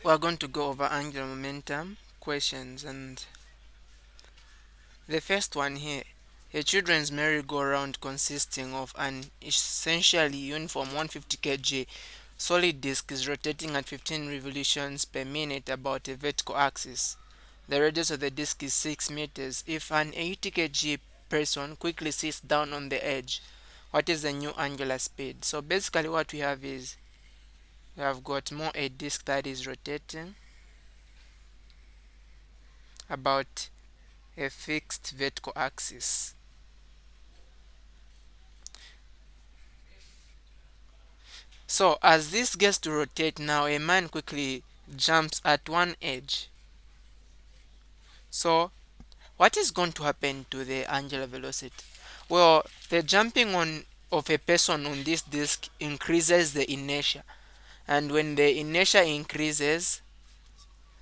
We're going to go over angular momentum questions, and the first one here. A children's merry-go-round consisting of an essentially uniform 150 kg solid disk is rotating at 15 revolutions per minute about a vertical axis. The radius of the disk is 6 meters. If an 80 kg person quickly sits down on the edge, what is the new angular speed? So basically what we have is we have got more a disk that is rotating about a fixed vertical axis. So as this gets to rotate now, a man quickly jumps at one edge. So what is going to happen to the angular velocity? Well, the jumping on of a person on this disk increases the inertia, and when the inertia increases,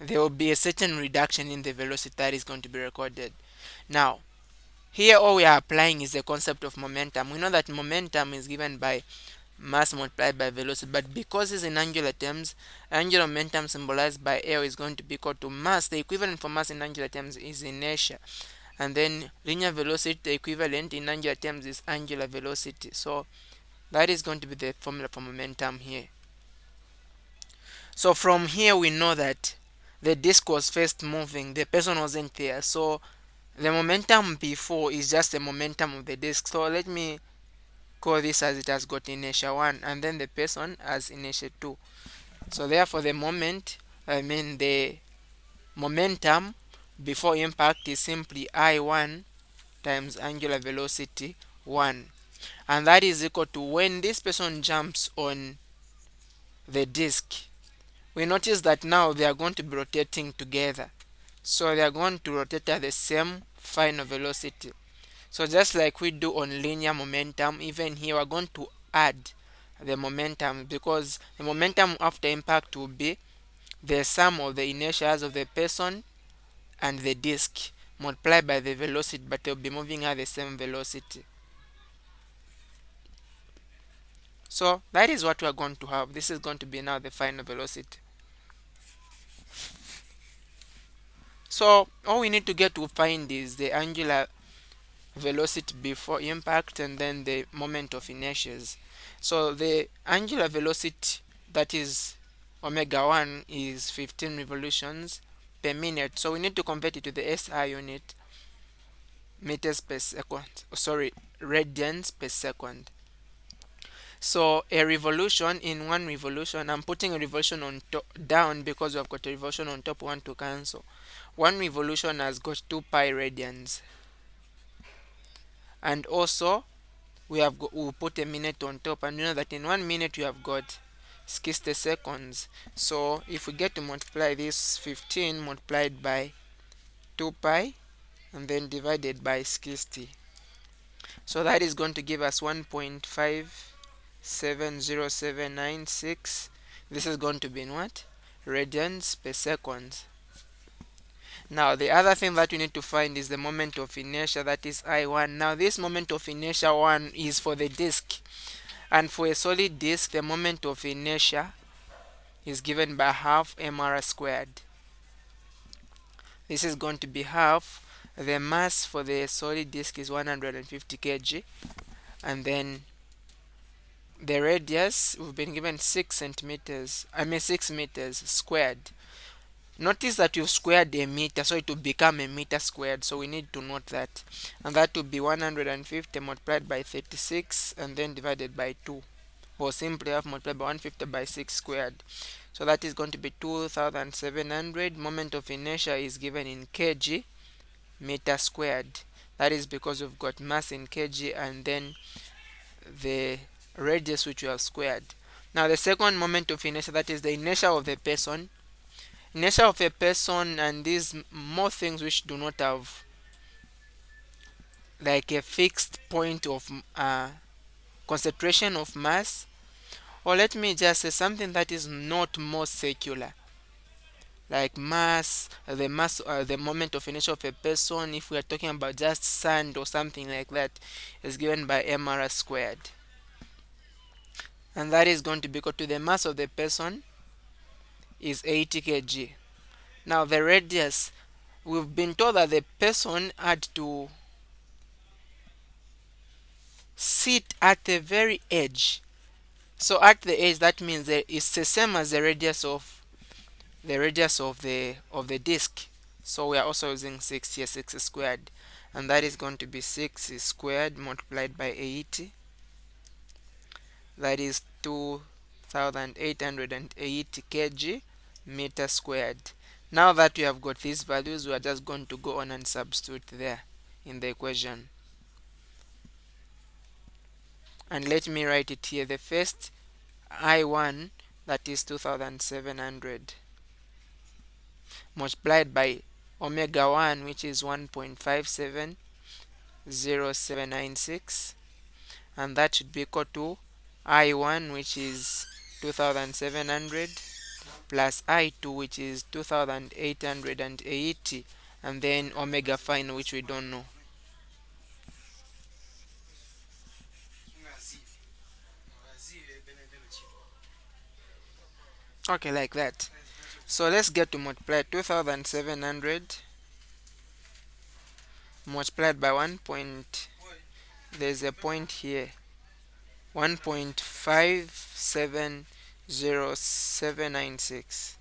there will be a certain reduction in the velocity that is going to be recorded. Now, here all we are applying is the concept of momentum. We know that momentum is given by mass multiplied by velocity, but because it's in angular terms, angular momentum symbolized by L is going to be equal to mass. The equivalent for mass in angular terms is inertia, and then linear velocity, the equivalent in angular terms, is angular velocity. So that is going to be the formula for momentum here. So from here we know that the disk was first moving, the person wasn't there, so the momentum before is just the momentum of the disk. So let me call this as it has got inertia 1, and then the person as inertia 2. So therefore the momentum before impact is simply I1 times angular velocity 1, and that is equal to when this person jumps on the disk. We notice that now they are going to be rotating together, so they are going to rotate at the same final velocity. So just like we do on linear momentum, even here we're going to add the momentum, because the momentum after impact will be the sum of the inertias of the person and the disk multiplied by the velocity, but they'll be moving at the same velocity. So that is what we are going to have. This is going to be now the final velocity. So all we need to get to find is the angular velocity before impact and then the moment of inertias. So the angular velocity, that is omega 1, is 15 revolutions per minute. So we need to convert it to the SI unit, meters per second, sorry, radians per second. So a revolution, in one revolution, I'm putting a revolution on top, down, because we've got a revolution on top, one to cancel. One revolution has got 2 pi radians, and also we'll put a minute on top, and you know that in 1 minute you have got 60 seconds. So if we get to multiply this 15 multiplied by 2 pi and then divided by 60, so that is going to give us 1.570796. This is going to be in what? Radians per second. Now the other thing that we need to find is the moment of inertia, that is I1. Now this moment of inertia 1 is for the disk, and for a solid disk the moment of inertia is given by half mr squared. This is going to be half the mass for the solid disk is 150 kg, and then the radius we've been given 6 meters squared. Notice that you've squared a meter, so it will become a meter squared, so we need to note that, and that will be 150 multiplied by 36 and then divided by 2, or simply have multiplied by 150 by 6 squared. So that is going to be 2700. Moment of inertia is given in kg meter squared. That is because we've got mass in kg and then the radius which we have squared. Now the second moment of inertia, that is the inertia of the person. Inertia of a person, and these more things which do not have like a fixed point of concentration of mass, or let me just say something that is not more secular, like mass, the moment of inertia of a person, if we are talking about just sand or something like that, is given by mr squared, and that is going to be equal to the mass of the person is 80 kg. Now the radius, we've been told that the person had to sit at the very edge. So at the edge, that means that it's the same as the radius of the disk. So we are also using 6 here, 6 squared, and that is going to be 6 squared multiplied by 80. That is 2880 kg meter squared. Now that we have got these values, we are just going to go on and substitute there in the equation. And let me write it here. The first I1, that is 2700, multiplied by omega 1, which is 1.570796, and that should be equal to I1, which is 2700, plus I2, which is 2880, and then omega final, which we don't know. Okay, like that. So let's get to multiply 2700 multiplied by 1 point, there's a point here, 1.570796.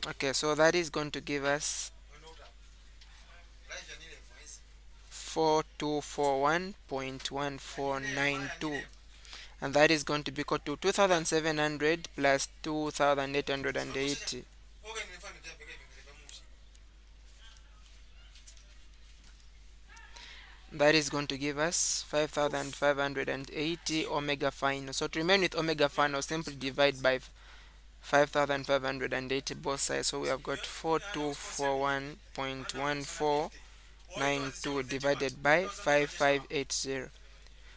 Okay, so that is going to give us 4241.1492, and that is going to be equal to 2700 plus 2880. That is going to give us 5580 omega final. So to remain with omega final, simply divide by 5580 both sides. So we have got 4241.1492 divided by 5580.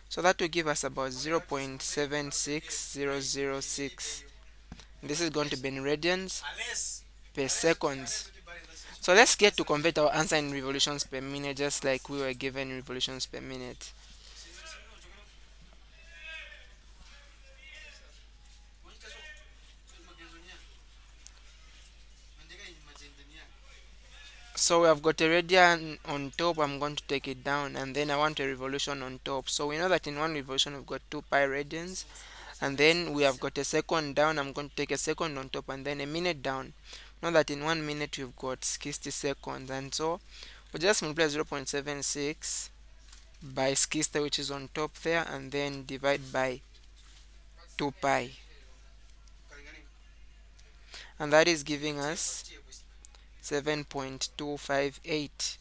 So that will give us about 0.76006. This is going to be in radians per seconds. So let's get to convert our answer in revolutions per minute, just like we were given revolutions per minute. So we have got a radian on top. I'm going to take it down, and then I want a revolution on top. So we know that in one revolution we've got 2 pi radians, and then we have got a second down. I'm going to take a second on top, and then a minute down. Know that in 1 minute we've got 60 seconds, and so we just multiply 0.76 by 60, which is on top there, and then divide by 2 pi, and that is giving us 7.258,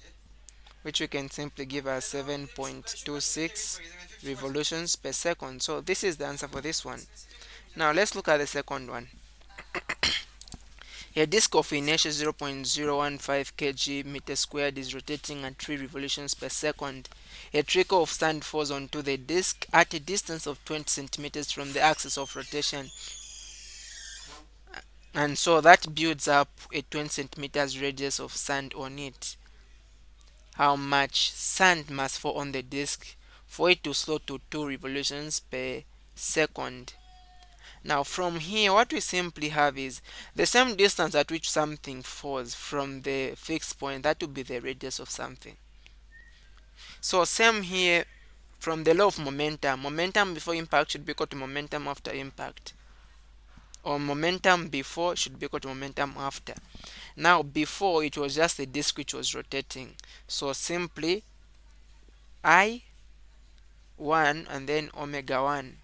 which we can simply give as 7.26 revolutions per second. So this is the answer for this one. Now let's look at the second one. A disk of inertia 0.015 kg meter squared is rotating at 3 revolutions per second. A trickle of sand falls onto the disk at a distance of 20 centimeters from the axis of rotation, and so that builds up a 20 centimeters radius of sand on it. How much sand must fall on the disk for it to slow to 2 revolutions per second? Now from here, what we simply have is the same distance at which something falls from the fixed point, that would be the radius of something. So same here, from the law of momentum, momentum before impact should be equal to momentum after impact, or momentum before should be equal to momentum after. Now before, it was just the disk which was rotating, so simply I1 and then omega 1,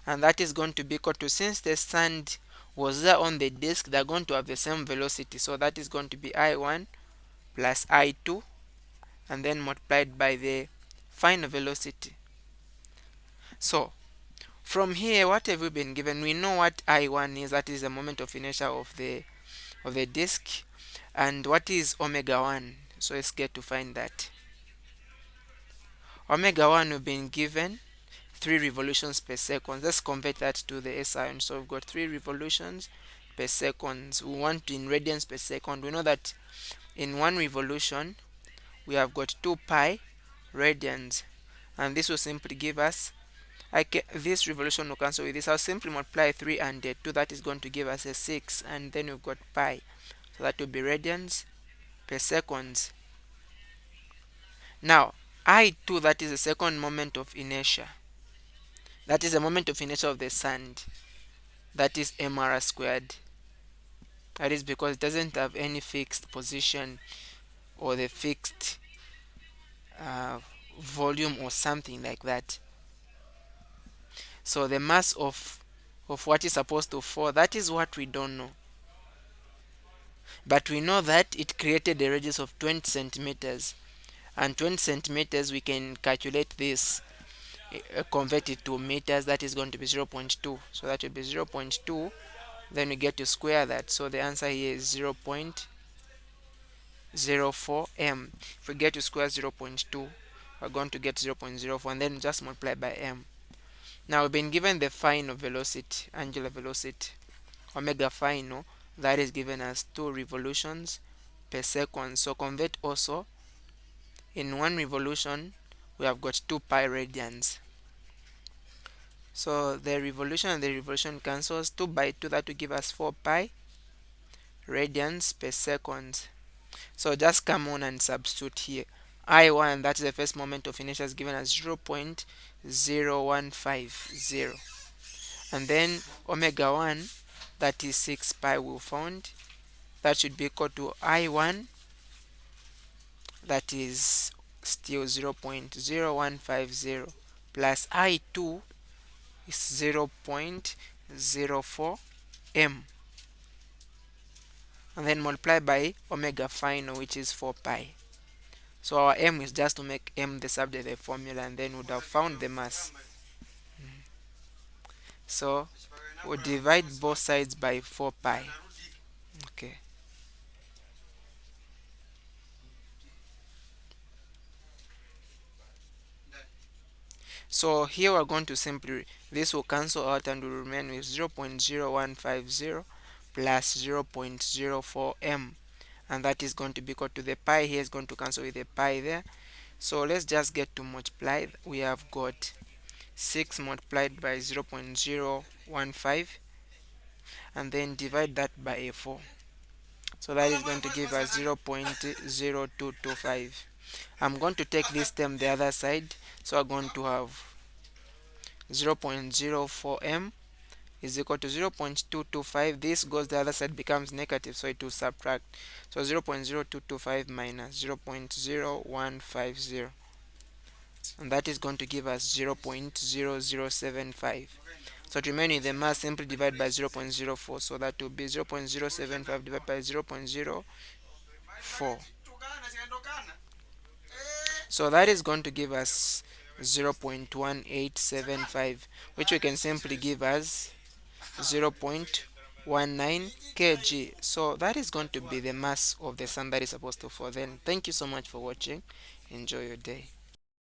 and that is going to be equal to, since the sand was there on the disk, they're going to have the same velocity, so that is going to be I1 plus I2, and then multiplied by the final velocity. So from here, what have we been given? We know what I1 is, that is the moment of inertia of the disk, and what is omega 1. So let's get to find that. Omega 1 we've been given 3 revolutions per second. Let's convert that to the SI. So we've got 3 revolutions per second. We want in radians per second. We know that in 1 revolution we have got 2 pi radians, and this will simply give us This revolution will cancel with this. I'll simply multiply 3 and 2. That is going to give us a 6. And then we've got pi. So that will be radians per seconds. Now, I2, that is the second moment of inertia. That is the moment of inertia of the sand. That is mr squared. That is because it doesn't have any fixed position or the fixed uh, volume or something like that. So the mass of what is supposed to fall, that is what we don't know. But we know that it created a radius of 20 centimeters. And 20 centimeters, we can calculate this, convert it to meters. That is going to be 0.2. So that will be 0.2. Then we get to square that. So the answer here is 0.04 m. If we get to square 0.2, we're going to get 0.04, and then just multiply by m. Now we've been given the final velocity, angular velocity, omega final, that is given as 2 revolutions per second. So convert also, in 1 revolution we have got 2 pi radians. So the revolution and the revolution cancels. 2 by 2, that will give us 4 pi radians per second. So just come on and substitute here. I1, that is the first moment of inertia, is given as 0.0150. And then omega 1, that is 6 pi, we found. That should be equal to I1, that is still 0.0150, plus I2 is 0.04 m, and then multiply by omega final, which is 4 pi. So our m is just to make m the subject of the formula, and then would have found the mass. So we'll divide both sides by 4 pi. Okay. So here we're going to simply, this will cancel out and will remain with 0.0150 plus 0.04 m, and that is going to be equal to the pi here is going to cancel with the pi there. So let's just get to multiply. We have got 6 multiplied by 0.015, and then divide that by 4. So that is going to give us 0.0225. I'm going to take this term the other side, so I'm going to have 0.04 m is equal to 0.225. This goes the other side, becomes negative, so it will subtract. So 0.0225 minus 0.0150, and that is going to give us 0.0075. So to remain in the mass, simply divide by 0.04. So that will be 0.075 divided by 0.04. So that is going to give us 0.1875, which we can simply give as 0.19 kg. So that is going to be the mass of the sun that is supposed to fall. Then thank you so much for watching. Enjoy your day.